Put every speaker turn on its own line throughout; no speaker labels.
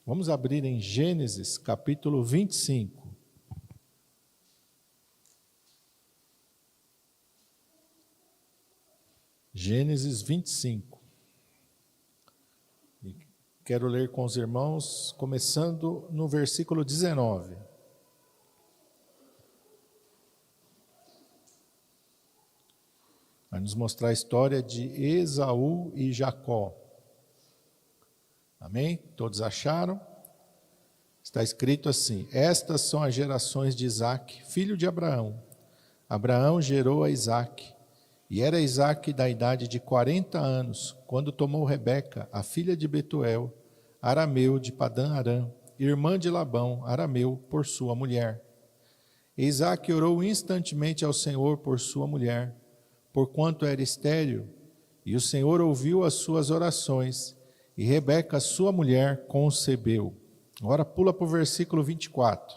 Vamos abrir em Gênesis, capítulo 25. Gênesis 25. E quero ler com os irmãos, começando no versículo 19. Vai nos mostrar a história de Esaú e Jacó. Amém? Todos acharam? Está escrito assim: estas são as gerações de Isaque, filho de Abraão. Abraão gerou a Isaque, e era Isaque da idade de 40 anos, quando tomou Rebeca, a filha de Betuel, arameu de Padã-Arã, irmã de Labão, arameu, por sua mulher. E Isaque orou instantemente ao Senhor por sua mulher, porquanto era estéril, e o Senhor ouviu as suas orações, e Rebeca, sua mulher, concebeu. Agora pula para o versículo 24.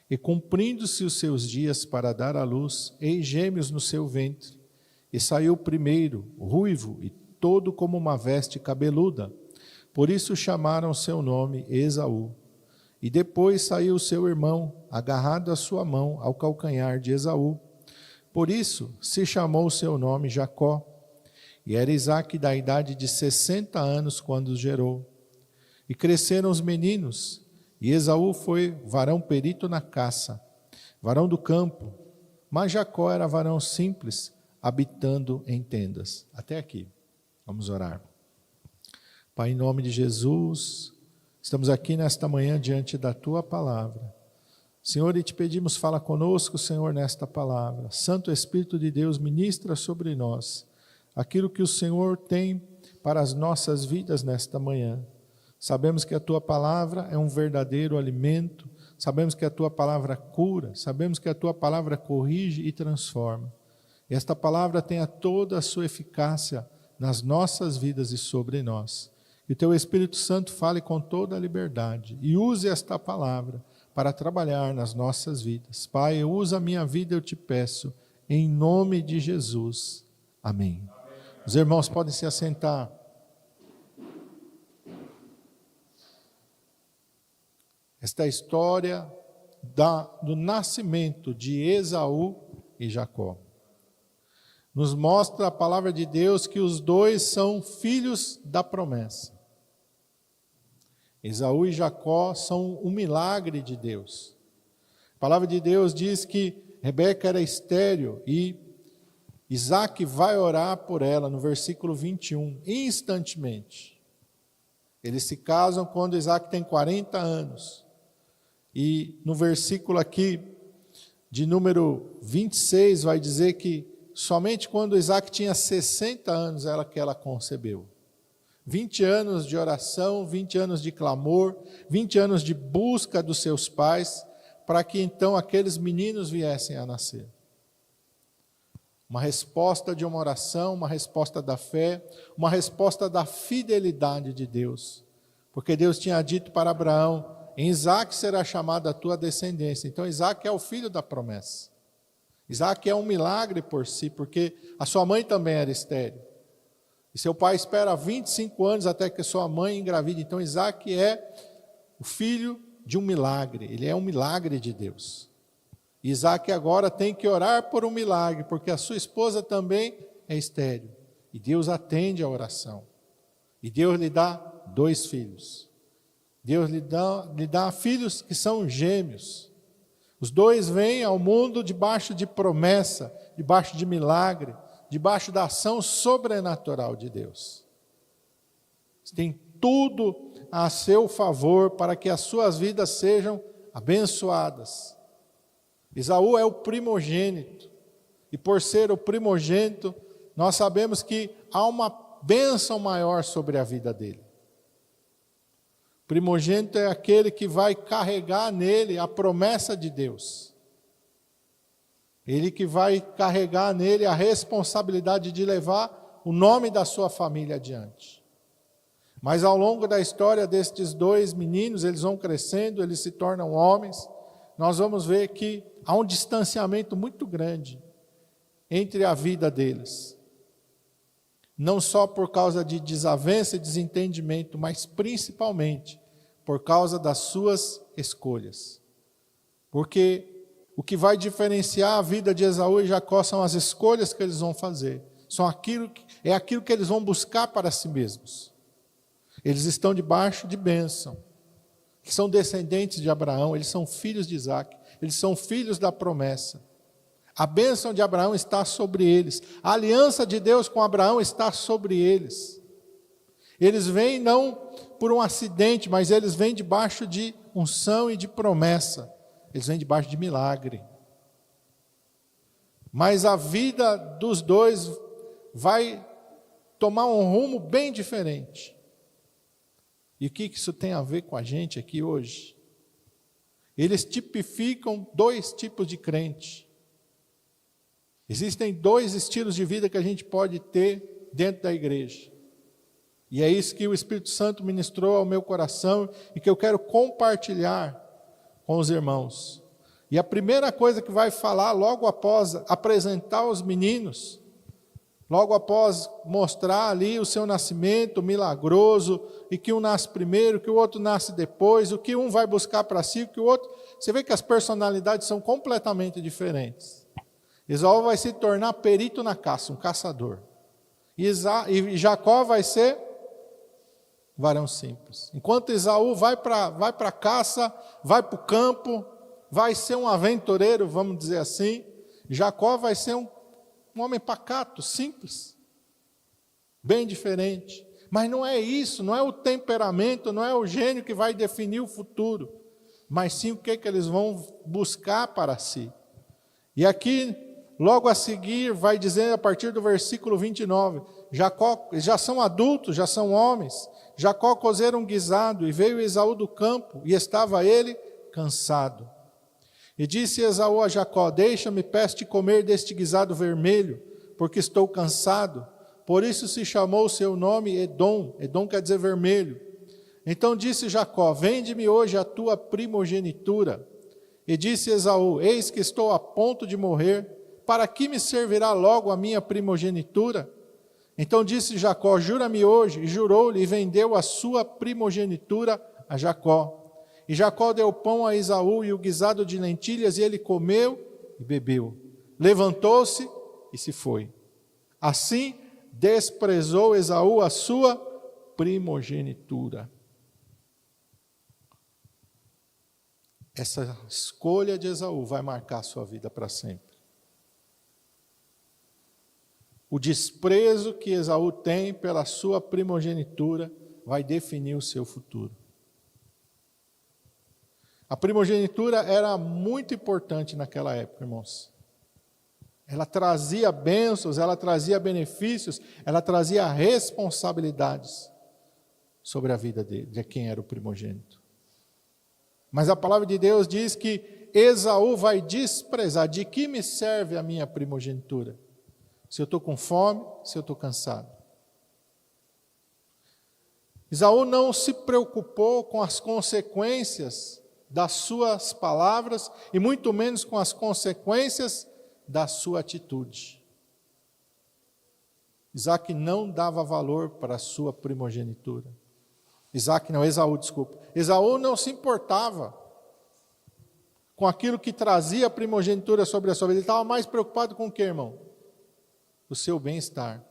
E cumprindo-se os seus dias para dar à luz, eis gêmeos no seu ventre, e saiu o primeiro, ruivo, e todo como uma veste cabeluda. Por isso chamaram seu nome Esaú. E depois saiu o seu irmão, agarrado à sua mão, ao calcanhar de Esaú. Por isso se chamou o seu nome Jacó. E era Isaque da idade de 60 anos quando os gerou. E cresceram os meninos, e Esaú foi varão perito na caça, varão do campo, mas Jacó era varão simples, habitando em tendas. Até aqui. Vamos orar. Pai, em nome de Jesus, estamos aqui nesta manhã diante da Tua palavra. Senhor, e te pedimos, fala conosco, Senhor, nesta palavra. Santo Espírito de Deus, ministra sobre nós aquilo que o Senhor tem para as nossas vidas nesta manhã. Sabemos que a Tua palavra é um verdadeiro alimento, sabemos que a Tua palavra cura, sabemos que a Tua palavra corrige e transforma. E esta palavra tenha toda a sua eficácia nas nossas vidas e sobre nós. Que o Teu Espírito Santo fale com toda a liberdade e use esta palavra para trabalhar nas nossas vidas. Pai, usa a minha vida, eu te peço, em nome de Jesus. Amém. Os irmãos podem se assentar. Esta é a história do nascimento de Esaú e Jacó. Nos mostra a palavra de Deus que os dois são filhos da promessa. Esaú e Jacó são um milagre de Deus. A palavra de Deus diz que Rebeca era estéril e Isaque vai orar por ela no versículo 21, instantemente. Eles se casam quando Isaque tem 40 anos. E no versículo aqui, de número 26, vai dizer que somente quando Isaque tinha 60 anos que ela concebeu. 20 anos de oração, 20 anos de clamor, 20 anos de busca dos seus pais, para que então aqueles meninos viessem a nascer. Uma resposta de uma oração, uma resposta da fé, uma resposta da fidelidade de Deus. Porque Deus tinha dito para Abraão, em Isaque será chamada a tua descendência. Então Isaque é o filho da promessa. Isaque é um milagre por si, porque a sua mãe também era estéril. E seu pai espera 25 anos até que sua mãe engravide. Então Isaque é o filho de um milagre. Ele é um milagre de Deus. Isaque agora tem que orar por um milagre, porque a sua esposa também é estéril. E Deus atende a oração. E Deus lhe dá 2 filhos. Deus lhe dá filhos que são gêmeos. Os 2 vêm ao mundo debaixo de promessa, debaixo de milagre, debaixo da ação sobrenatural de Deus. Tem tudo a seu favor para que as suas vidas sejam abençoadas. Esaú é o primogênito, e por ser o primogênito, nós sabemos que há uma bênção maior sobre a vida dele. O primogênito é aquele que vai carregar nele a promessa de Deus. Ele que vai carregar nele a responsabilidade de levar o nome da sua família adiante. Mas ao longo da história destes 2 meninos, eles vão crescendo, eles se tornam homens. Nós vamos ver que há um distanciamento muito grande entre a vida deles. Não só por causa de desavença e desentendimento, mas principalmente por causa das suas escolhas. Porque o que vai diferenciar a vida de Esaú e Jacó são as escolhas que eles vão fazer. É aquilo que eles vão buscar para si mesmos. Eles estão debaixo de bênção. São descendentes de Abraão, eles são filhos de Isaac, eles são filhos da promessa. A bênção de Abraão está sobre eles. A aliança de Deus com Abraão está sobre eles. Eles vêm não por um acidente, mas eles vêm debaixo de unção e de promessa. Eles vêm debaixo de milagre. Mas a vida dos dois vai tomar um rumo bem diferente. E o que isso tem a ver com a gente aqui hoje? Eles tipificam dois tipos de crente. Existem dois estilos de vida que a gente pode ter dentro da igreja. E é isso que o Espírito Santo ministrou ao meu coração e que eu quero compartilhar com os irmãos. E a primeira coisa que vai falar logo após apresentar os meninos, logo após mostrar ali o seu nascimento milagroso, e que um nasce primeiro, que o outro nasce depois, o que um vai buscar para si, o que o outro... Você vê que as personalidades são completamente diferentes. Esaú vai se tornar perito na caça, um caçador. E Jacó vai ser varão simples. Enquanto Esaú vai para a caça, vai para o campo, vai ser um aventureiro, vamos dizer assim, Jacó vai ser um homem pacato, simples, bem diferente. Mas não é isso, não é o temperamento, não é o gênio que vai definir o futuro, mas sim o que eles vão buscar para si. E aqui, logo a seguir, vai dizer a partir do versículo 29, Jacó, já são adultos, já são homens, Jacó cozera um guisado, e veio Esaú do campo, e estava ele cansado. E disse Esaú a Jacó, deixa-me, peço-te comer deste guisado vermelho, porque estou cansado. Por isso se chamou o seu nome Edom, Edom quer dizer vermelho. Então disse Jacó, vende-me hoje a tua primogenitura. E disse Esaú, eis que estou a ponto de morrer, para que me servirá logo a minha primogenitura? Então disse Jacó, jura-me hoje, e jurou-lhe, e vendeu a sua primogenitura a Jacó. E Jacó deu pão a Esaú e o guisado de lentilhas, e ele comeu e bebeu. Levantou-se e se foi. Assim desprezou Esaú a sua primogenitura. Essa escolha de Esaú vai marcar a sua vida para sempre. O desprezo que Esaú tem pela sua primogenitura vai definir o seu futuro. A primogenitura era muito importante naquela época, irmãos. Ela trazia bênçãos, ela trazia benefícios, ela trazia responsabilidades sobre a vida de quem era o primogênito. Mas a palavra de Deus diz que Esaú vai desprezar. De que me serve a minha primogenitura? Se eu estou com fome, se eu estou cansado. Esaú não se preocupou com as consequências das suas palavras e muito menos com as consequências da sua atitude. Isaac não dava valor para a sua primogenitura. Esaú, desculpa. Esaú não se importava com aquilo que trazia a primogenitura sobre a sua vida. Ele estava mais preocupado com o que, irmão? O seu bem-estar.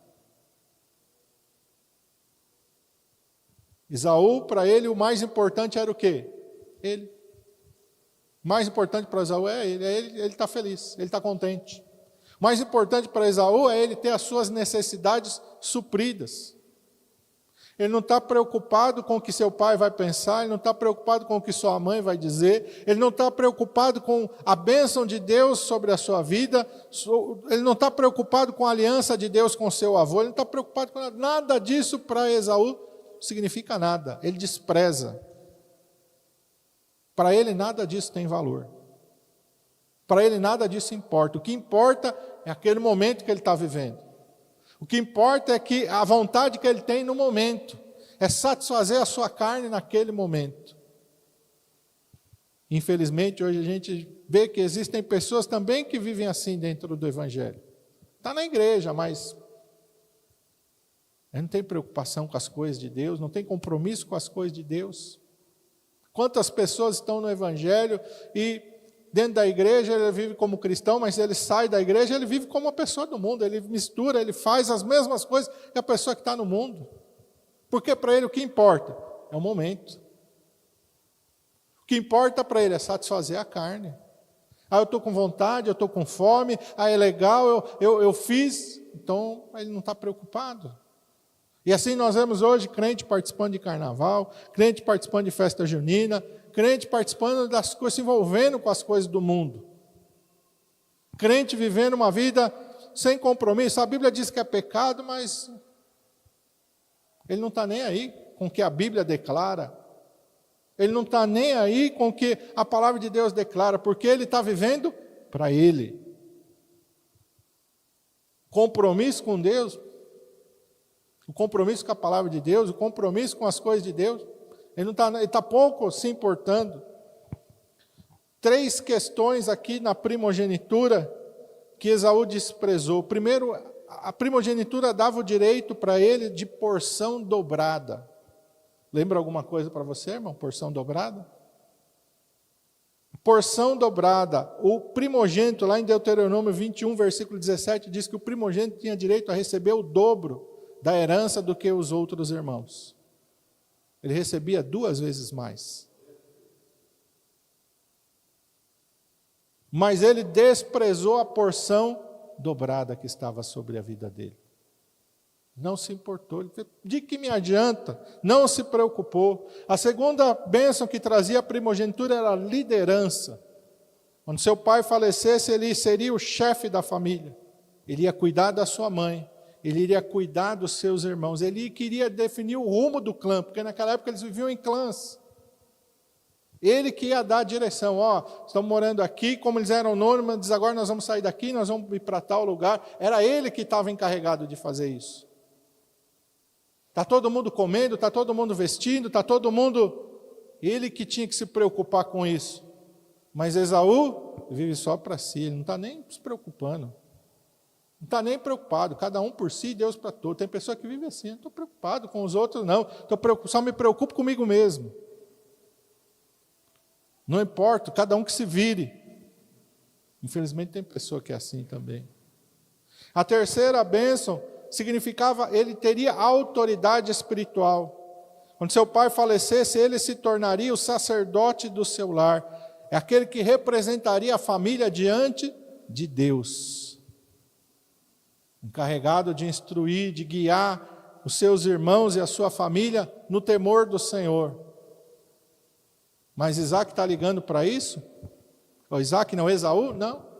Esaú, para ele, o mais importante era o quê? Ele. O mais importante para Esaú é ele está feliz, ele está contente. O mais importante para Esaú é ele ter as suas necessidades supridas. Ele não está preocupado com o que seu pai vai pensar, ele não está preocupado com o que sua mãe vai dizer, ele não está preocupado com a bênção de Deus sobre a sua vida, ele não está preocupado com a aliança de Deus com seu avô, ele não está preocupado com nada. Nada disso para Esaú significa nada, ele despreza. Para ele nada disso tem valor. Para ele nada disso importa. O que importa é aquele momento que ele está vivendo. O que importa é que a vontade que ele tem no momento é satisfazer a sua carne naquele momento. Infelizmente, hoje a gente vê que existem pessoas também que vivem assim dentro do Evangelho. Está na igreja, mas ele não tem preocupação com as coisas de Deus, não tem compromisso com as coisas de Deus. Quantas pessoas estão no Evangelho e dentro da igreja ele vive como cristão, mas ele sai da igreja, ele vive como uma pessoa do mundo, ele mistura, ele faz as mesmas coisas que a pessoa que está no mundo. Porque para ele o que importa é o momento. O que importa para ele é satisfazer a carne. Ah, eu estou com vontade, eu estou com fome, ah, é legal, eu fiz, então ele não está preocupado. E assim nós vemos hoje crente participando de carnaval, crente participando de festa junina, crente participando das coisas, se envolvendo com as coisas do mundo. Crente vivendo uma vida sem compromisso. A Bíblia diz que é pecado, mas ele não está nem aí com o que a Bíblia declara. Ele não está nem aí com o que a palavra de Deus declara, porque ele está vivendo para ele. Compromisso com Deus, o compromisso com a palavra de Deus, o compromisso com as coisas de Deus, ele está pouco se importando. 3 questões aqui na primogenitura que Esaú desprezou. Primeiro, a primogenitura dava o direito para ele de porção dobrada. Lembra alguma coisa para você, irmão? Porção dobrada? Porção dobrada. O primogênito, lá em Deuteronômio 21, versículo 17, diz que o primogênito tinha direito a receber o dobro da herança do que os outros irmãos. Ele recebia 2 vezes mais. Mas ele desprezou a porção dobrada que estava sobre a vida dele. Não se importou. Ele disse, de que me adianta? Não se preocupou. A segunda bênção que trazia a primogenitura era a liderança. Quando seu pai falecesse, ele seria o chefe da família. Ele ia cuidar da sua mãe. Ele iria cuidar dos seus irmãos. Ele queria definir o rumo do clã, porque naquela época eles viviam em clãs. Ele que ia dar a direção. Estamos morando aqui, como eles eram nômades, agora nós vamos sair daqui, nós vamos ir para tal lugar. Era ele que estava encarregado de fazer isso. Está todo mundo comendo, está todo mundo vestindo, está todo mundo... Ele que tinha que se preocupar com isso. Mas Esaú vive só para si, ele não está nem se preocupando. Não está nem preocupado, cada um por si, Deus para todos. Tem pessoa que vive assim, não estou preocupado com os outros não, só me preocupo comigo mesmo. Não importa, cada um que se vire. Infelizmente tem pessoa que é assim também. A terceira bênção significava, ele teria autoridade espiritual. Quando seu pai falecesse, ele se tornaria o sacerdote do seu lar. É aquele que representaria a família diante de Deus. Encarregado de instruir, de guiar os seus irmãos e a sua família no temor do Senhor. Mas Isaac está ligando para isso? O Isaac não, Esaú? Não.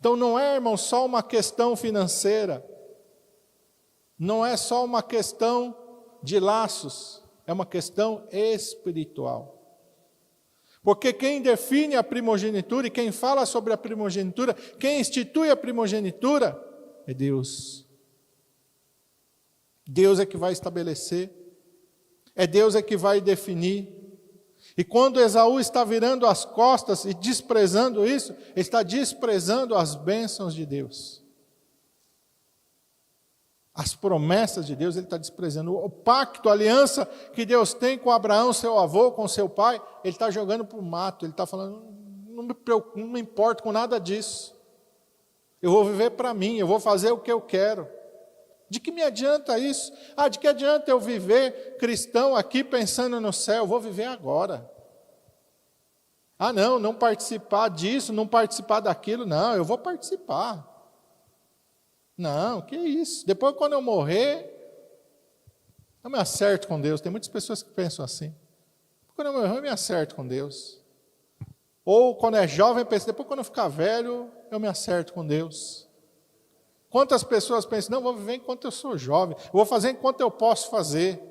Então não é, irmão, só uma questão financeira. Não é só uma questão de laços. É uma questão espiritual. Porque quem define a primogenitura e quem fala sobre a primogenitura, quem institui a primogenitura, é Deus. Deus é que vai estabelecer. É Deus é que vai definir. E quando Esaú está virando as costas e desprezando isso, ele está desprezando as bênçãos de Deus. As promessas de Deus ele está desprezando. O pacto, a aliança que Deus tem com Abraão, seu avô, com seu pai, ele está jogando para o mato. Ele está falando, não me importo com nada disso. Eu vou viver para mim, eu vou fazer o que eu quero. De que me adianta isso? De que adianta eu viver cristão aqui pensando no céu? Eu vou viver agora. Não participar disso, não participar daquilo. Não, eu vou participar. Não, que isso? Depois, quando eu morrer, eu me acerto com Deus. Tem muitas pessoas que pensam assim. Quando eu morrer, eu me acerto com Deus. Ou, quando é jovem, pensa, depois, quando eu ficar velho, eu me acerto com Deus. Quantas pessoas pensam, não, vou viver enquanto eu sou jovem, eu vou fazer enquanto eu posso fazer.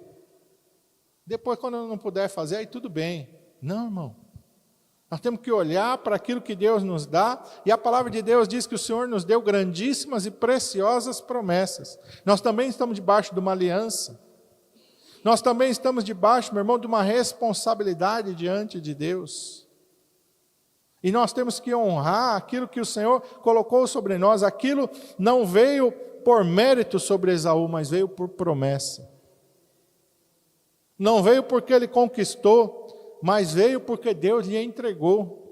Depois, quando eu não puder fazer, aí tudo bem. Não, irmão. Nós temos que olhar para aquilo que Deus nos dá, e a palavra de Deus diz que o Senhor nos deu grandíssimas e preciosas promessas. Nós também estamos debaixo de uma aliança. Nós também estamos debaixo, meu irmão, de uma responsabilidade diante de Deus. E nós temos que honrar aquilo que o Senhor colocou sobre nós. Aquilo não veio por mérito sobre Esaú, mas veio por promessa. Não veio porque ele conquistou, mas veio porque Deus lhe entregou.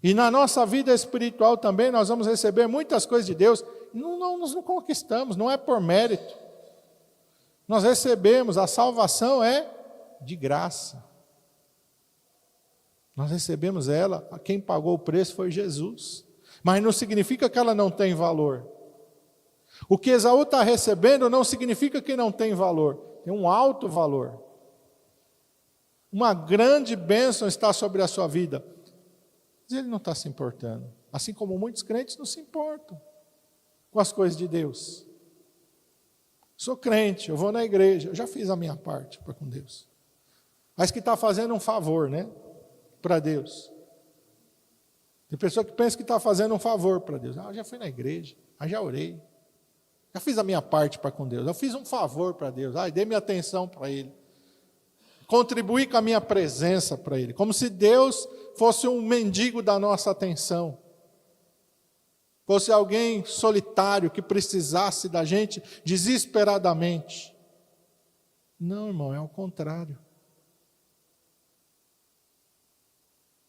E na nossa vida espiritual também nós vamos receber muitas coisas de Deus. Nós não conquistamos, não é por mérito. Nós recebemos, a salvação é de graça. Nós recebemos ela, quem pagou o preço foi Jesus. Mas não significa que ela não tem valor. O que Esaú está recebendo não significa que não tem valor. Tem um alto valor. Uma grande bênção está sobre a sua vida. Mas ele não está se importando. Assim como muitos crentes não se importam com as coisas de Deus. Sou crente, eu vou na igreja, eu já fiz a minha parte para com Deus. Mas que está fazendo um favor, né? Para Deus. Tem pessoa que pensa que está fazendo um favor para Deus. Eu já fui na igreja, já orei. Já fiz a minha parte para com Deus. Eu fiz um favor para Deus. Dei minha atenção para Ele. Contribuí com a minha presença para Ele. Como se Deus fosse um mendigo da nossa atenção. Fosse alguém solitário que precisasse da gente desesperadamente. Não, irmão, é ao contrário.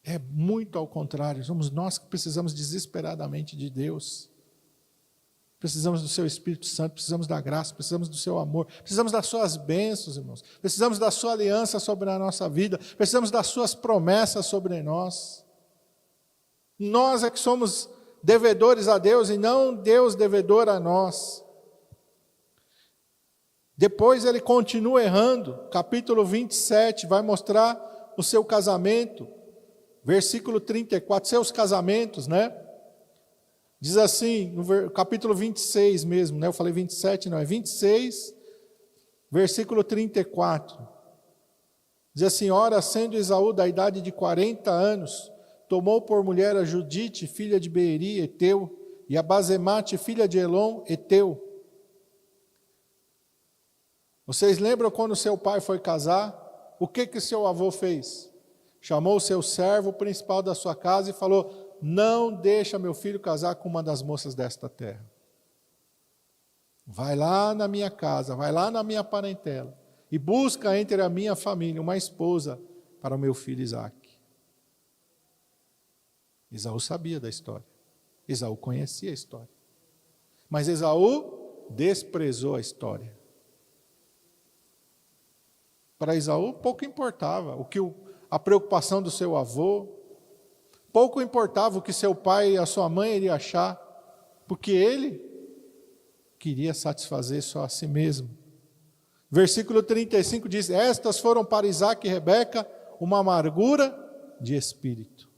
É muito ao contrário. Somos nós que precisamos desesperadamente de Deus. Precisamos do seu Espírito Santo, precisamos da graça, precisamos do seu amor, precisamos das suas bênçãos, irmãos. Precisamos da sua aliança sobre a nossa vida, precisamos das suas promessas sobre nós. Nós é que somos devedores a Deus e não Deus devedor a nós. Depois ele continua errando, capítulo 27, vai mostrar o seu casamento, versículo 34, seus casamentos, né? Diz assim, no capítulo 26 mesmo, né? Eu falei 27, não, é 26, versículo 34. Diz assim: ora, sendo Esaú da idade de 40 anos, tomou por mulher a Judite, filha de Beeri, Eteu, e a Basemate, filha de Elon, Eteu. Vocês lembram quando seu pai foi casar? O que seu avô fez? Chamou o seu servo, o principal da sua casa, e falou: não deixa meu filho casar com uma das moças desta terra. Vai lá na minha casa, vai lá na minha parentela, e busca entre a minha família uma esposa para o meu filho Isaque. Esaú sabia da história. Esaú conhecia a história. Mas Esaú desprezou a história. Para Esaú pouco importava a preocupação do seu avô, pouco importava o que seu pai e a sua mãe iriam achar, porque ele queria satisfazer só a si mesmo. Versículo 35 diz: estas foram para Isaque e Rebeca uma amargura de espírito.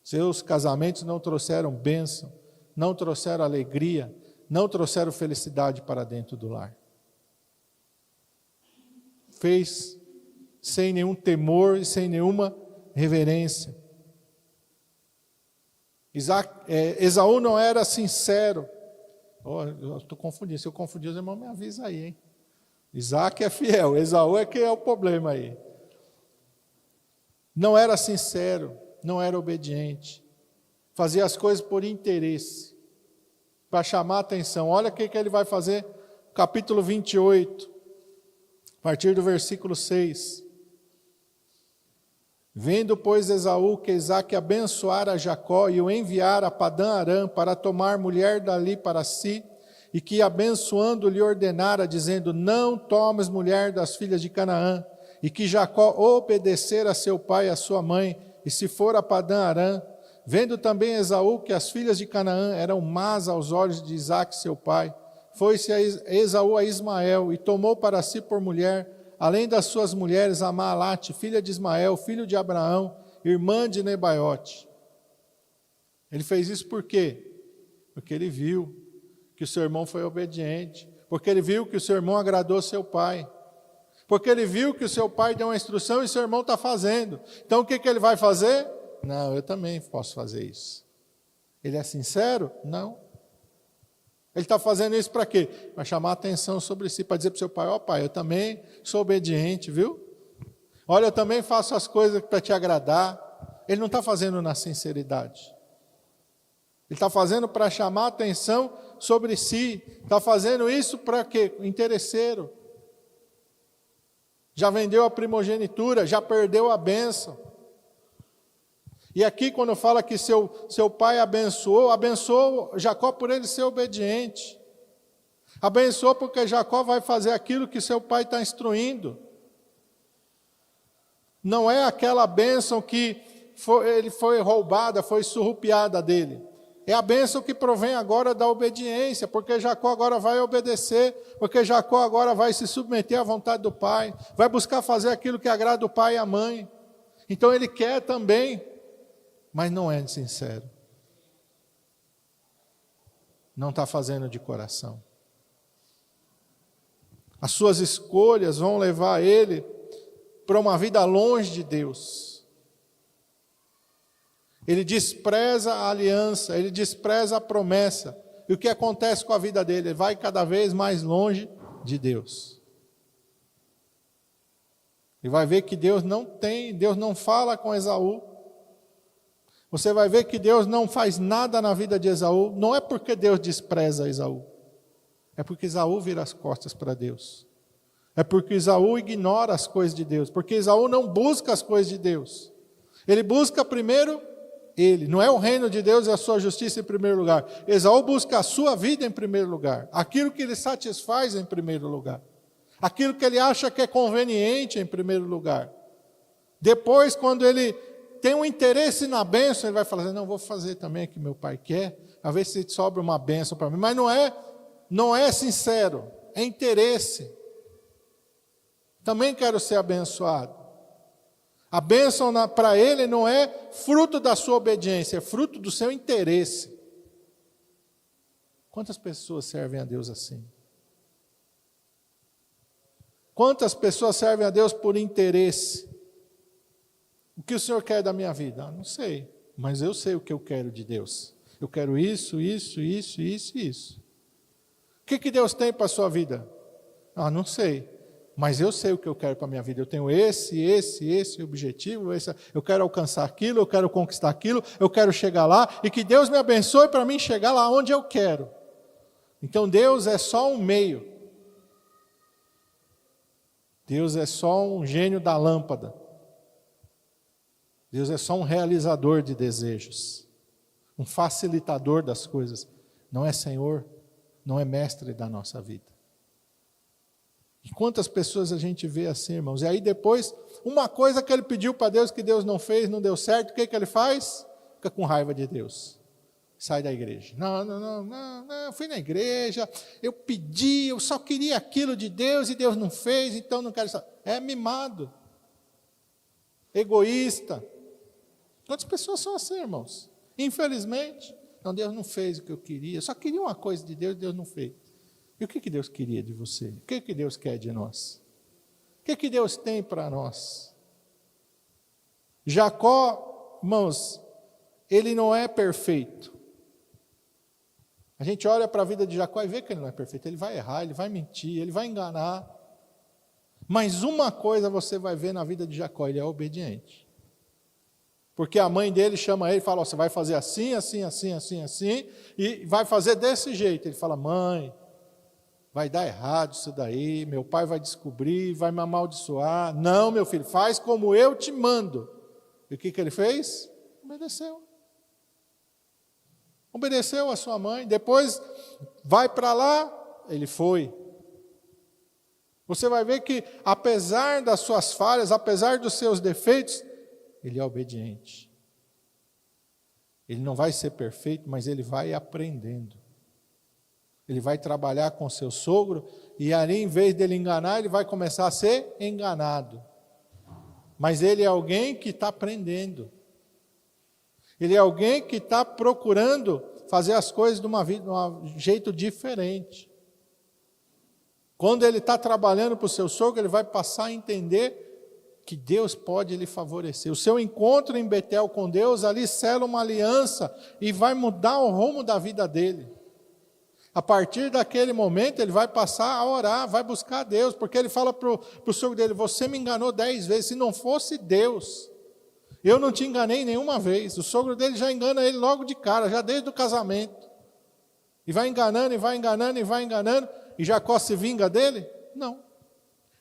Seus casamentos não trouxeram bênção, não trouxeram alegria, não trouxeram felicidade para dentro do lar. Fez sem nenhum temor e sem nenhuma reverência. Esaú não era sincero. Eu estou confundindo. Se eu confundir, os irmãos me avisam aí, hein? Isaac é fiel, Esaú é que é o problema aí. Não era sincero, não era obediente. Fazia as coisas por interesse, para chamar a atenção. Olha o que ele vai fazer, capítulo 28, a partir do versículo 6. Vendo, pois, Esaú que Isaque abençoara a Jacó e o enviara a Padã Arã para tomar mulher dali para si, e que abençoando lhe ordenara, dizendo: não tomes mulher das filhas de Canaã, e que Jacó obedecer a seu pai e a sua mãe, e se for a Padã Arã. Vendo também Esaú que as filhas de Canaã eram más aos olhos de Isaque seu pai, foi-se Esaú a Ismael, e tomou para si por mulher, além das suas mulheres, a Maalate, filha de Ismael, filho de Abraão, irmã de Nebaiote. Ele fez isso por quê? Porque ele viu que o seu irmão foi obediente, porque ele viu que o seu irmão agradou seu pai, porque ele viu que o seu pai deu uma instrução e seu irmão está fazendo. Então o que ele vai fazer? Não, eu também posso fazer isso. Ele é sincero? Não. Ele está fazendo isso para quê? Para chamar a atenção sobre si, para dizer para o seu pai: ó pai, eu também sou obediente, viu? Olha, eu também faço as coisas para te agradar. Ele não está fazendo na sinceridade. Ele está fazendo para chamar a atenção sobre si. Está fazendo isso para quê? Interesseiro. Já vendeu a primogenitura, já perdeu a bênção. E aqui quando fala que seu pai abençoou Jacó por ele ser obediente. Abençoou porque Jacó vai fazer aquilo que seu pai está instruindo. Não é aquela bênção que ele foi roubada, foi surrupiada dele. É a bênção que provém agora da obediência, porque Jacó agora vai obedecer, porque Jacó agora vai se submeter à vontade do pai, vai buscar fazer aquilo que agrada o pai e a mãe. Então ele quer também, mas não é sincero. Não está fazendo de coração. As suas escolhas vão levar ele para uma vida longe de Deus. Ele despreza a aliança, ele despreza a promessa. E o que acontece com a vida dele? Ele vai cada vez mais longe de Deus. E vai ver que Deus não fala com Esaú. Você vai ver que Deus não faz nada na vida de Esaú. Não é porque Deus despreza Esaú. É porque Esaú vira as costas para Deus. É porque Esaú ignora as coisas de Deus. Porque Esaú não busca as coisas de Deus. Ele busca primeiro ele. Não é o reino de Deus e a sua justiça em primeiro lugar. Esaú busca a sua vida em primeiro lugar. Aquilo que ele satisfaz em primeiro lugar. Aquilo que ele acha que é conveniente em primeiro lugar. Depois, quando ele tem um interesse na bênção, ele vai falar assim, não, vou fazer também o que meu pai quer, a ver se sobra uma bênção para mim. Mas não é sincero, é interesse. Também quero ser abençoado. A bênção para ele não é fruto da sua obediência, é fruto do seu interesse. Quantas pessoas servem a Deus assim? Quantas pessoas servem a Deus por interesse? O que o Senhor quer da minha vida? Não sei, mas eu sei o que eu quero de Deus. Eu quero isso. O que Deus tem para a sua vida? Não sei, mas eu sei o que eu quero para a minha vida. Eu tenho esse objetivo, eu quero alcançar aquilo, eu quero conquistar aquilo, eu quero chegar lá, e que Deus me abençoe para mim chegar lá onde eu quero. Então Deus é só um meio. Deus é só um gênio da lâmpada. Deus é só um realizador de desejos, um facilitador das coisas. Não é Senhor, não é mestre da nossa vida. E quantas pessoas a gente vê assim, irmãos? E aí depois, uma coisa que ele pediu para Deus que Deus não fez, não deu certo, o que ele faz? Fica com raiva de Deus. Sai da igreja. Não, fui na igreja, eu pedi, eu só queria aquilo de Deus e Deus não fez, então não quero saber. É mimado. Egoísta. Quantas pessoas são assim, irmãos? Infelizmente, não, Deus não fez o que eu queria, eu só queria uma coisa de Deus, Deus não fez. E o que Deus queria de você? O que Deus quer de nós? O que Deus tem para nós? Jacó, irmãos, ele não é perfeito. A gente olha para a vida de Jacó e vê que ele não é perfeito. Ele vai errar, ele vai mentir, ele vai enganar. Mas uma coisa você vai ver na vida de Jacó, ele é obediente. Porque a mãe dele chama ele e fala, você vai fazer assim, e vai fazer desse jeito. Ele fala, mãe, vai dar errado isso daí, meu pai vai descobrir, vai me amaldiçoar. Não, meu filho, faz como eu te mando. E o que ele fez? Obedeceu. Obedeceu a sua mãe. Depois, vai para lá, ele foi. Você vai ver que, apesar das suas falhas, apesar dos seus defeitos, ele é obediente. Ele não vai ser perfeito, mas ele vai aprendendo. Ele vai trabalhar com seu sogro, e ali, em vez dele enganar, ele vai começar a ser enganado. Mas ele é alguém que está aprendendo. Ele é alguém que está procurando fazer as coisas de um jeito diferente. Quando ele está trabalhando para o seu sogro, ele vai passar a entender que Deus pode lhe favorecer. O seu encontro em Betel com Deus, ali sela uma aliança e vai mudar o rumo da vida dele. A partir daquele momento, ele vai passar a orar, vai buscar Deus, porque ele fala para o sogro dele, você me enganou 10 vezes, se não fosse Deus, eu não te enganei nenhuma vez. O sogro dele já engana ele logo de cara, já desde o casamento. E vai enganando, e vai enganando, e vai enganando, e Jacó se vinga dele? Não.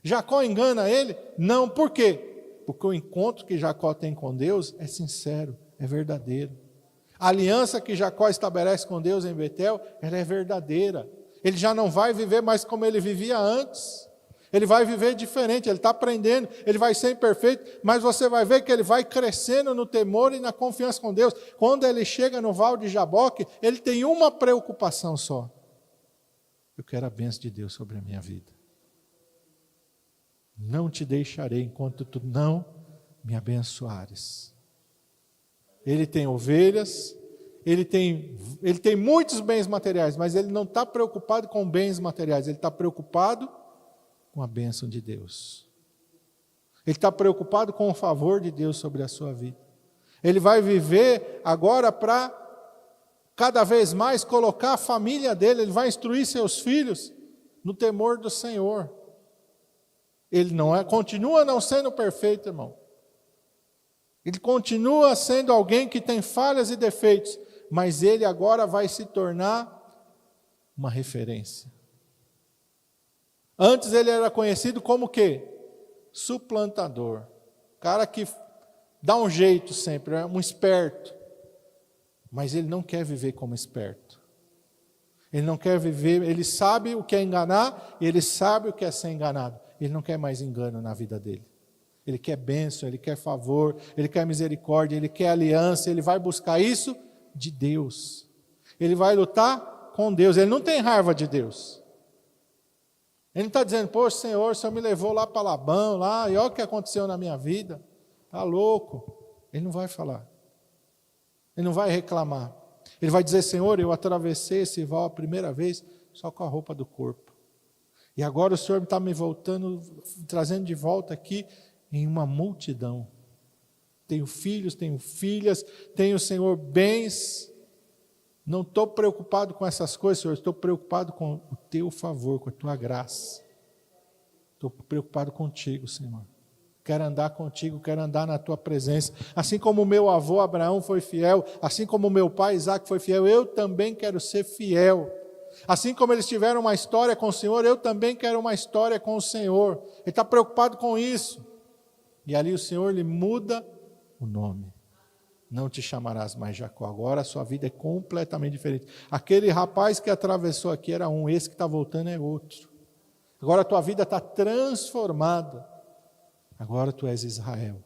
Jacó engana ele? Não. Por quê? Porque o encontro que Jacó tem com Deus é sincero, é verdadeiro. A aliança que Jacó estabelece com Deus em Betel, ela é verdadeira. Ele já não vai viver mais como ele vivia antes. Ele vai viver diferente, ele está aprendendo, ele vai ser imperfeito, mas você vai ver que ele vai crescendo no temor e na confiança com Deus. Quando ele chega no Val de Jaboque, ele tem uma preocupação só. Eu quero a bênção de Deus sobre a minha vida. Não te deixarei enquanto tu não me abençoares. Ele tem ovelhas, ele tem muitos bens materiais, mas ele não está preocupado com bens materiais, ele está preocupado com a bênção de Deus. Ele está preocupado com o favor de Deus sobre a sua vida. Ele vai viver agora para cada vez mais colocar a família dele, ele vai instruir seus filhos no temor do Senhor. Ele continua não sendo perfeito, irmão. Ele continua sendo alguém que tem falhas e defeitos, mas ele agora vai se tornar uma referência. Antes ele era conhecido como o quê? Suplantador. Cara que dá um jeito sempre, é um esperto. Mas ele não quer viver como esperto. Ele não quer viver, ele sabe o que é enganar e ele sabe o que é ser enganado. Ele não quer mais engano na vida dele. Ele quer bênção, ele quer favor, ele quer misericórdia, ele quer aliança, ele vai buscar isso de Deus. Ele vai lutar com Deus, ele não tem raiva de Deus. Ele não está dizendo, poxa Senhor, o Senhor me levou lá para Labão, lá, e olha o que aconteceu na minha vida. Está louco. Ele não vai falar. Ele não vai reclamar. Ele vai dizer, Senhor, eu atravessei esse val a primeira vez só com a roupa do corpo. E agora o Senhor está me trazendo de volta aqui em uma multidão. Tenho filhos, tenho filhas, tenho, Senhor, bens. Não estou preocupado com essas coisas, Senhor, estou preocupado com o teu favor, com a tua graça. Estou preocupado contigo, Senhor. Quero andar contigo, quero andar na tua presença. Assim como o meu avô Abraão foi fiel, assim como o meu pai Isaac foi fiel, eu também quero ser fiel. Assim como eles tiveram uma história com o Senhor, eu também quero uma história com o Senhor. Ele está preocupado com isso. E ali o Senhor lhe muda o nome. Não te chamarás mais Jacó, agora a sua vida é completamente diferente. Aquele rapaz que atravessou aqui era um, esse que está voltando é outro. Agora a tua vida está transformada. Agora tu és Israel.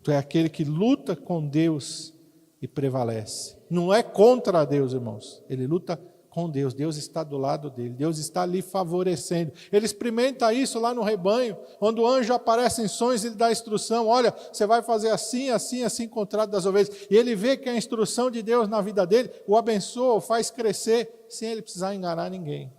Tu é aquele que luta com Deus e prevalece. Não é contra Deus, irmãos. Ele luta com Deus. Deus está do lado dele. Deus está ali favorecendo. Ele experimenta isso lá no rebanho, quando o anjo aparece em sonhos e lhe dá instrução. Olha, você vai fazer assim, assim, assim, contrário das ovelhas. E ele vê que a instrução de Deus na vida dele o abençoa, o faz crescer, sem ele precisar enganar ninguém.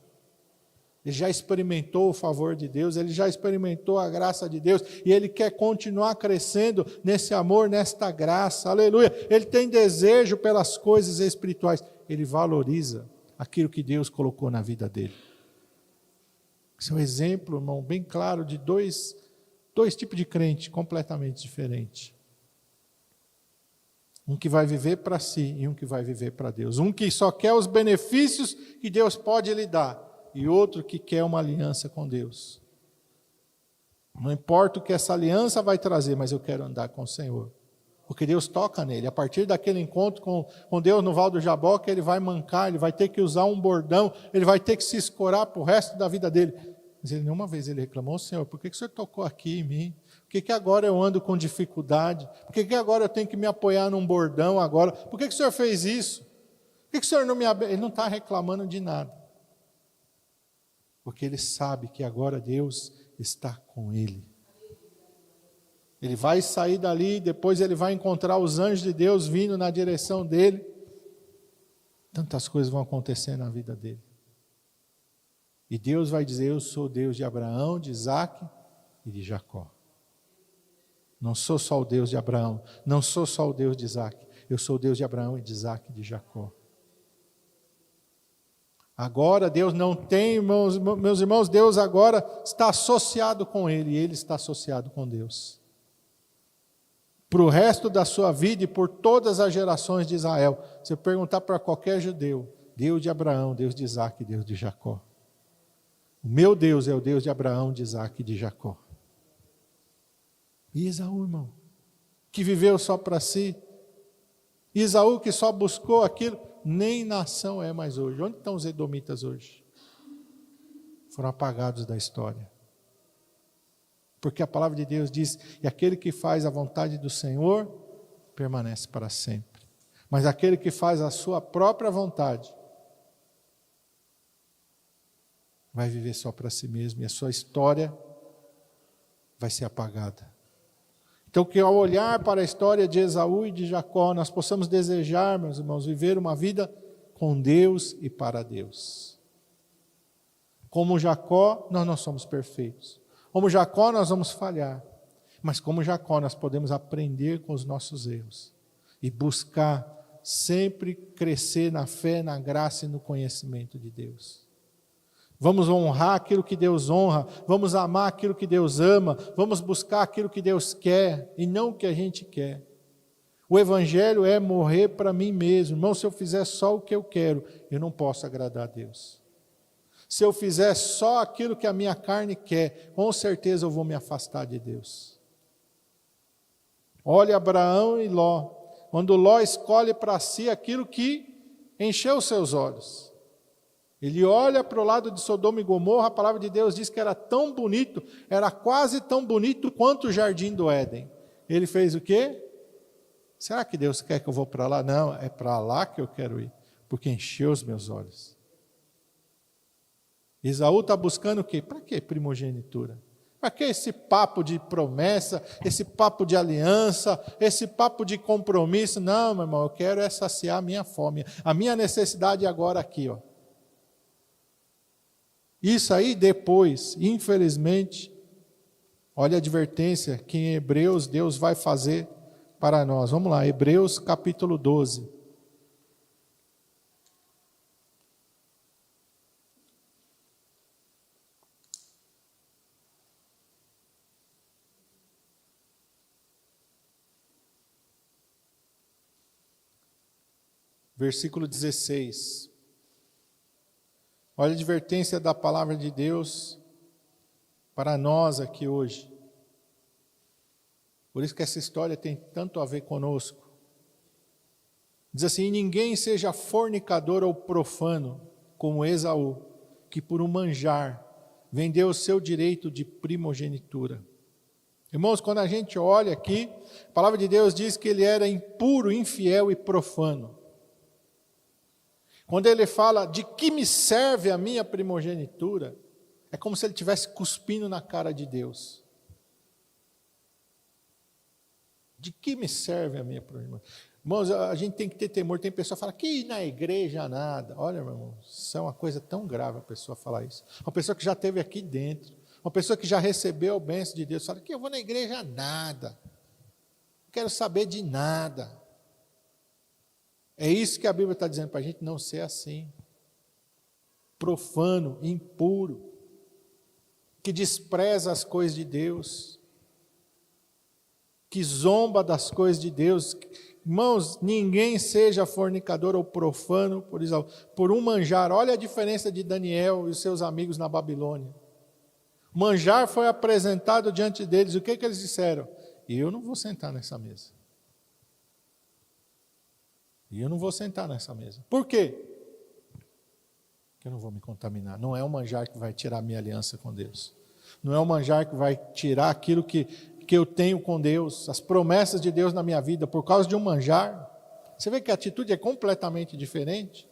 Ele já experimentou o favor de Deus, ele já experimentou a graça de Deus, e ele quer continuar crescendo nesse amor, nesta graça, aleluia. Ele tem desejo pelas coisas espirituais, ele valoriza aquilo que Deus colocou na vida dele. Esse é um exemplo, irmão, bem claro de dois tipos de crente completamente diferentes. Um que vai viver para si e um que vai viver para Deus. Um que só quer os benefícios que Deus pode lhe dar. E outro que quer uma aliança com Deus. Não importa o que essa aliança vai trazer, mas eu quero andar com o Senhor. Porque Deus toca nele. A partir daquele encontro com Deus no Val do Jaboque, ele vai mancar, ele vai ter que usar um bordão, ele vai ter que se escorar para o resto da vida dele. Mas ele nenhuma vez ele reclamou, Senhor, por que o Senhor tocou aqui em mim? Por que agora eu ando com dificuldade? Por que agora eu tenho que me apoiar num bordão agora? Por que o Senhor fez isso? Por que o Senhor não me abençoou? Ele não está reclamando de nada. Porque ele sabe que agora Deus está com ele. Ele vai sair dali, depois ele vai encontrar os anjos de Deus vindo na direção dele. Tantas coisas vão acontecer na vida dele. E Deus vai dizer, eu sou o Deus de Abraão, de Isaac e de Jacó. Não sou só o Deus de Abraão, não sou só o Deus de Isaac. Eu sou o Deus de Abraão e de Isaac e de Jacó. Agora Deus não tem, meus irmãos, Deus agora está associado com ele, e ele está associado com Deus. Para o resto da sua vida e por todas as gerações de Israel, se eu perguntar para qualquer judeu, Deus de Abraão, Deus de Isaac e Deus de Jacó. O meu Deus é o Deus de Abraão, de Isaac e de Jacó. E Esaú, irmão, que viveu só para si. Esaú que só buscou aquilo, nem nação é mais hoje. Onde estão os edomitas hoje? Foram apagados da história. Porque a palavra de Deus diz, e aquele que faz a vontade do Senhor, permanece para sempre. Mas aquele que faz a sua própria vontade, vai viver só para si mesmo, e a sua história vai ser apagada. Então, que ao olhar para a história de Esaú e de Jacó, nós possamos desejar, meus irmãos, viver uma vida com Deus e para Deus. Como Jacó, nós não somos perfeitos. Como Jacó, nós vamos falhar. Mas como Jacó, nós podemos aprender com os nossos erros e buscar sempre crescer na fé, na graça e no conhecimento de Deus. Vamos honrar aquilo que Deus honra, vamos amar aquilo que Deus ama, vamos buscar aquilo que Deus quer e não o que a gente quer. O Evangelho é morrer para mim mesmo. Irmão, se eu fizer só o que eu quero, eu não posso agradar a Deus. Se eu fizer só aquilo que a minha carne quer, com certeza eu vou me afastar de Deus. Olha Abraão e Ló, quando Ló escolhe para si aquilo que encheu os seus olhos. Ele olha para o lado de Sodoma e Gomorra, a palavra de Deus diz que era tão bonito, era quase tão bonito quanto o jardim do Éden. Ele fez o quê? Será que Deus quer que eu vou para lá? Não, é para lá que eu quero ir, porque encheu os meus olhos. Esaú está buscando o quê? Para que primogenitura? Para que esse papo de promessa, esse papo de aliança, esse papo de compromisso? Não, meu irmão, eu quero é saciar a minha fome, a minha necessidade agora aqui, ó. Isso aí depois, infelizmente, olha a advertência que em Hebreus Deus vai fazer para nós. Vamos lá, Hebreus capítulo 12. Versículo 16. Olha a advertência da palavra de Deus para nós aqui hoje. Por isso que essa história tem tanto a ver conosco. Diz assim: ninguém seja fornicador ou profano, como Esaú, que por um manjar vendeu o seu direito de primogenitura. Irmãos, quando a gente olha aqui, a palavra de Deus diz que ele era impuro, infiel e profano. Quando ele fala de que me serve a minha primogenitura, é como se ele estivesse cuspindo na cara de Deus. De que me serve a minha primogenitura? Irmãos, a gente tem que ter temor. Tem pessoa que fala que na igreja nada. Olha, meu irmão, isso é uma coisa tão grave a pessoa falar isso. Uma pessoa que já esteve aqui dentro, uma pessoa que já recebeu a bênção de Deus, fala que eu vou na igreja nada. Não quero saber de nada. É isso que a Bíblia está dizendo para a gente não ser assim. Profano, impuro, que despreza as coisas de Deus, que zomba das coisas de Deus. Irmãos, ninguém seja fornicador ou profano por um manjar. Olha a diferença de Daniel e os seus amigos na Babilônia. O manjar foi apresentado diante deles. O que eles disseram? Eu não vou sentar nessa mesa. E eu não vou sentar nessa mesa. Por quê? Porque eu não vou me contaminar. Não é o manjar que vai tirar a minha aliança com Deus. Não é o manjar que vai tirar aquilo que eu tenho com Deus, as promessas de Deus na minha vida, por causa de um manjar. Você vê que a atitude é completamente diferente.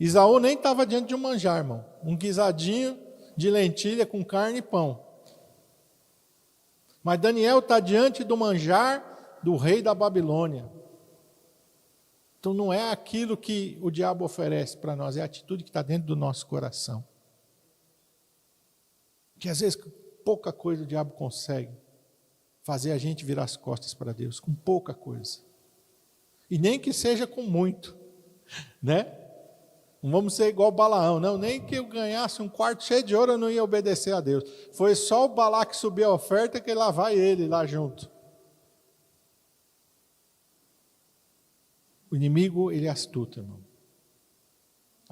Esaú nem estava diante de um manjar, irmão. Um guisadinho de lentilha com carne e pão. Mas Daniel está diante do manjar do rei da Babilônia. Então não é aquilo que o diabo oferece para nós, é a atitude que está dentro do nosso coração. Que às vezes pouca coisa o diabo consegue fazer a gente virar as costas para Deus, com pouca coisa. E nem que seja com muito, né? Não vamos ser igual Balaão, não, nem que eu ganhasse um quarto cheio de ouro eu não ia obedecer a Deus. Foi só o Balaque subir a oferta que lá vai ele, lá junto. O inimigo, ele é astuto, irmão.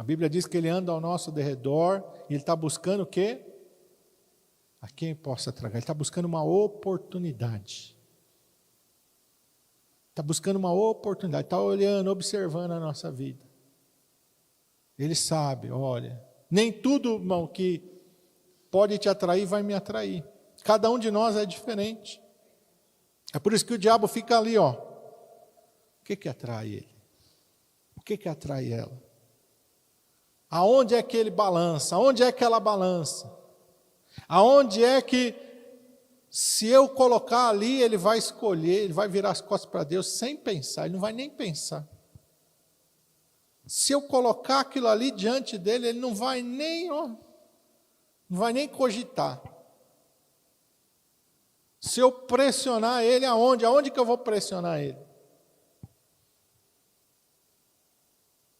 A Bíblia diz que ele anda ao nosso derredor e ele está buscando o quê? A quem possa tragar. Ele está buscando uma oportunidade. Está buscando uma oportunidade. Está olhando, observando a nossa vida. Ele sabe, olha, nem tudo, irmão, que pode te atrair vai me atrair. Cada um de nós é diferente. É por isso que o diabo fica ali, ó. O que atrai ele? O que atrai ela? Aonde é que ele balança? Aonde é que ela balança? Aonde é que, se eu colocar ali, ele vai escolher, ele vai virar as costas para Deus sem pensar, ele não vai nem pensar. Se eu colocar aquilo ali diante dele, ele não vai nem, ó, não vai nem cogitar. Se eu pressionar ele, aonde? Aonde que eu vou pressionar ele?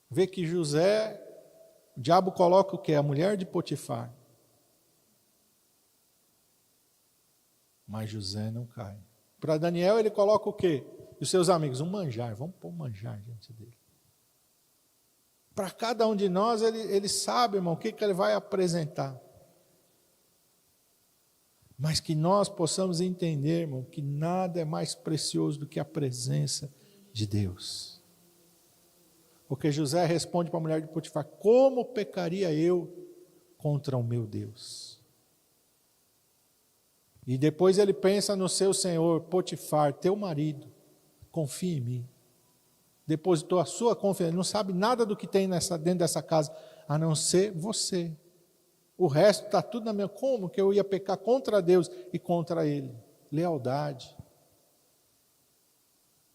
Vê que José, o diabo coloca o quê? A mulher de Potifar. Mas José não cai. Para Daniel ele coloca o quê? E os seus amigos, um manjar, vamos pôr um manjar diante dele. Para cada um de nós, ele sabe, irmão, o que ele vai apresentar. Mas que nós possamos entender, irmão, que nada é mais precioso do que a presença de Deus. Porque José responde para a mulher de Potifar, como pecaria eu contra o meu Deus? E depois ele pensa no seu senhor, Potifar, teu marido, confia em mim. Depositou a sua confiança, ele não sabe nada do que tem dentro dessa casa, a não ser você. O resto está tudo na minha... Como que eu ia pecar contra Deus e contra ele? Lealdade.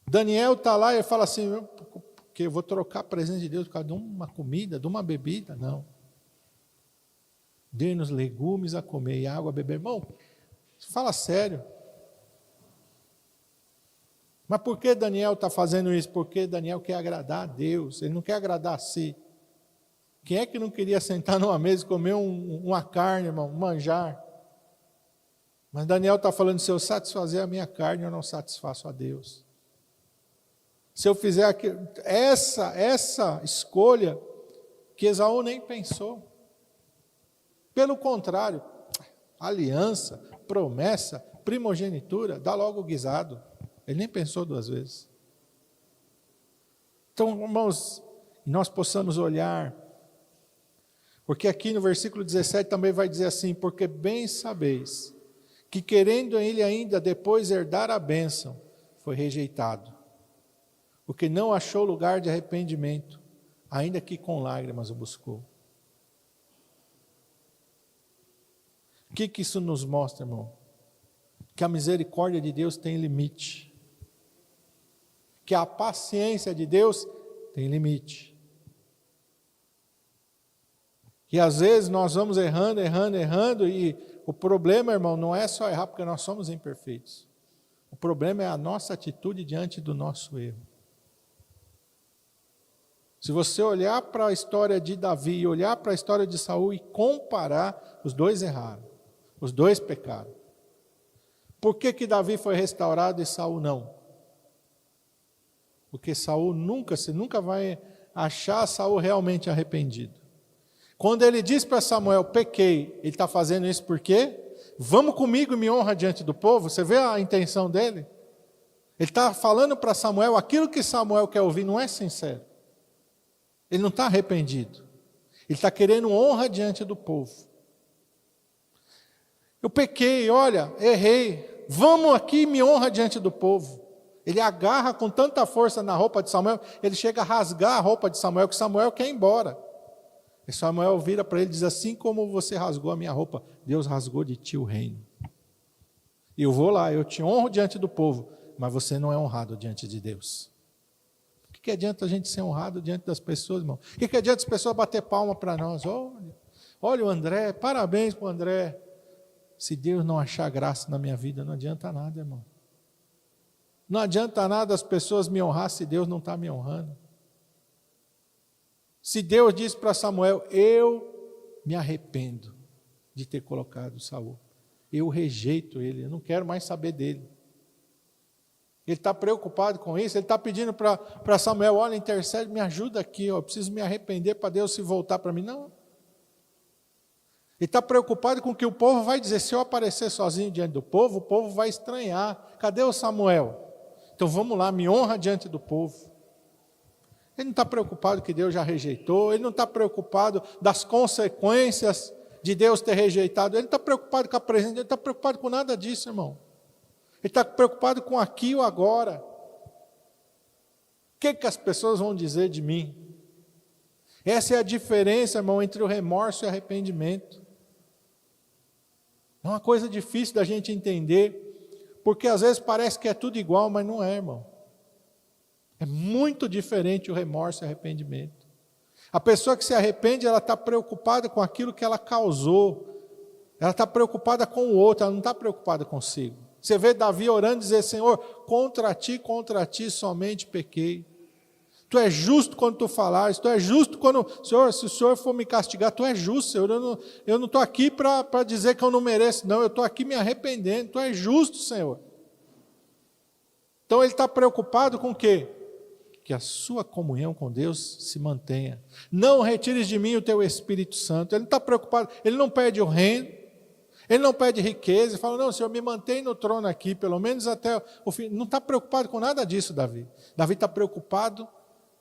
Daniel está lá e fala assim, porque eu vou trocar a presença de Deus por causa de uma comida, de uma bebida? Não. Dê-nos legumes a comer e água a beber. Irmão, fala sério. Mas por que Daniel está fazendo isso? Porque Daniel quer agradar a Deus, ele não quer agradar a si. Quem é que não queria sentar numa mesa e comer uma carne, irmão, um manjar? Mas Daniel está falando, se eu satisfazer a minha carne, eu não satisfaço a Deus. Se eu fizer aquilo, essa escolha que Esaú nem pensou. Pelo contrário, aliança, promessa, primogenitura, dá logo o guisado. Ele nem pensou duas vezes. Então, irmãos, nós possamos olhar, porque aqui no versículo 17 também vai dizer assim, porque bem sabeis, que querendo ele ainda depois herdar a bênção, foi rejeitado, porque não achou lugar de arrependimento, ainda que com lágrimas o buscou. O que isso nos mostra, irmão? Que a misericórdia de Deus tem limite. Que a paciência de Deus tem limite. Que às vezes nós vamos errando, e o problema, irmão, não é só errar porque nós somos imperfeitos. O problema é a nossa atitude diante do nosso erro. Se você olhar para a história de Davi e olhar para a história de Saul e comparar, os dois erraram. Os dois pecaram. Por que Davi foi restaurado e Saul não? Porque Saul você nunca vai achar Saul realmente arrependido. Quando ele diz para Samuel, pequei, ele está fazendo isso por quê? Vamos comigo e me honra diante do povo. Você vê a intenção dele? Ele está falando para Samuel, aquilo que Samuel quer ouvir não é sincero. Ele não está arrependido. Ele está querendo honra diante do povo. Eu pequei, olha, errei. Vamos aqui e me honra diante do povo. Ele agarra com tanta força na roupa de Samuel, ele chega a rasgar a roupa de Samuel, que Samuel quer ir embora. E Samuel vira para ele e diz, assim como você rasgou a minha roupa, Deus rasgou de ti o reino. E eu vou lá, eu te honro diante do povo, mas você não é honrado diante de Deus. O que adianta a gente ser honrado diante das pessoas, irmão? O que adianta as pessoas bater palma para nós? Olha o André, parabéns para o André. Se Deus não achar graça na minha vida, não adianta nada, irmão. Não adianta nada as pessoas me honrar se Deus não está me honrando. Se Deus disse para Samuel, eu me arrependo de ter colocado Saul. Eu rejeito ele, eu não quero mais saber dele. Ele está preocupado com isso, ele está pedindo para Samuel, olha, intercede, me ajuda aqui, eu preciso me arrepender para Deus se voltar para mim. Não. Ele está preocupado com o que o povo vai dizer. Se eu aparecer sozinho diante do povo, o povo vai estranhar. Cadê o Samuel? Então vamos lá, me honra diante do povo. Ele não está preocupado que Deus já rejeitou, ele não está preocupado das consequências de Deus ter rejeitado, ele não está preocupado com a presença, ele não está preocupado com nada disso, irmão. Ele está preocupado com aqui ou agora. O que as pessoas vão dizer de mim? Essa é a diferença, irmão, entre o remorso e o arrependimento. É uma coisa difícil da gente entender, porque às vezes parece que é tudo igual, mas não é, irmão. É muito diferente o remorso e o arrependimento. A pessoa que se arrepende, ela está preocupada com aquilo que ela causou. Ela está preocupada com o outro, ela não está preocupada consigo. Você vê Davi orando e dizer, Senhor, contra ti somente pequei. Tu és justo quando tu falares, tu és justo quando, Senhor, se o Senhor for me castigar, tu és justo, Senhor, eu não estou aqui para dizer que eu não mereço, não, eu estou aqui me arrependendo, tu és justo, Senhor. Então ele está preocupado com o quê? Que a sua comunhão com Deus se mantenha. Não retires de mim o teu Espírito Santo. Ele não está preocupado, ele não pede o reino, ele não pede riqueza, ele fala, não, Senhor, me mantém no trono aqui, pelo menos até o fim. Não está preocupado com nada disso, Davi. Davi está preocupado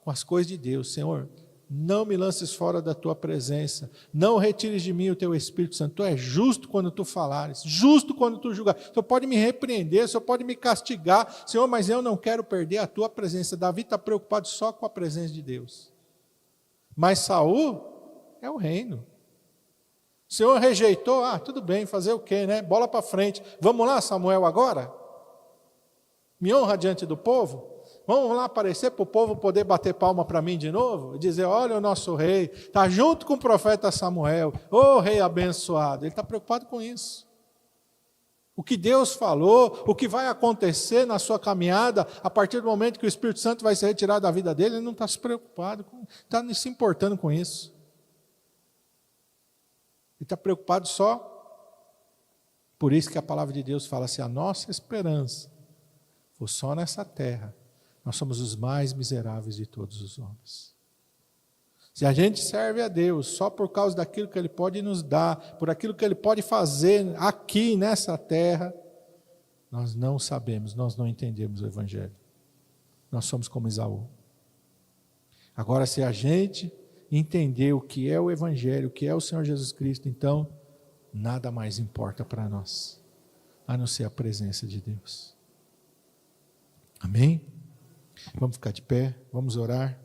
com as coisas de Deus. Senhor, não me lances fora da tua presença, não retires de mim o teu Espírito Santo. Tu és justo quando tu falares, justo quando tu julgares. O Senhor pode me repreender, o Senhor pode me castigar, Senhor, mas eu não quero perder a tua presença. Davi está preocupado só com a presença de Deus. Mas Saul é o reino. O Senhor rejeitou, tudo bem, fazer o quê, né? Bola para frente. Vamos lá, Samuel, agora? Me honra diante do povo? Vamos lá aparecer para o povo poder bater palma para mim de novo? E dizer, olha o nosso rei, está junto com o profeta Samuel, ô rei abençoado. Ele está preocupado com isso. O que Deus falou, o que vai acontecer na sua caminhada, a partir do momento que o Espírito Santo vai ser retirado da vida dele, ele não está se preocupado, está se importando com isso. Ele está preocupado só. Por isso que a palavra de Deus fala assim, a nossa esperança for só nessa terra. Nós somos os mais miseráveis de todos os homens. Se a gente serve a Deus só por causa daquilo que Ele pode nos dar, por aquilo que Ele pode fazer aqui nessa terra, nós não sabemos, nós não entendemos o Evangelho. Nós somos como Esaú. Agora, se a gente entender o que é o Evangelho, o que é o Senhor Jesus Cristo, então, nada mais importa para nós, a não ser a presença de Deus. Amém? Vamos ficar de pé, vamos orar.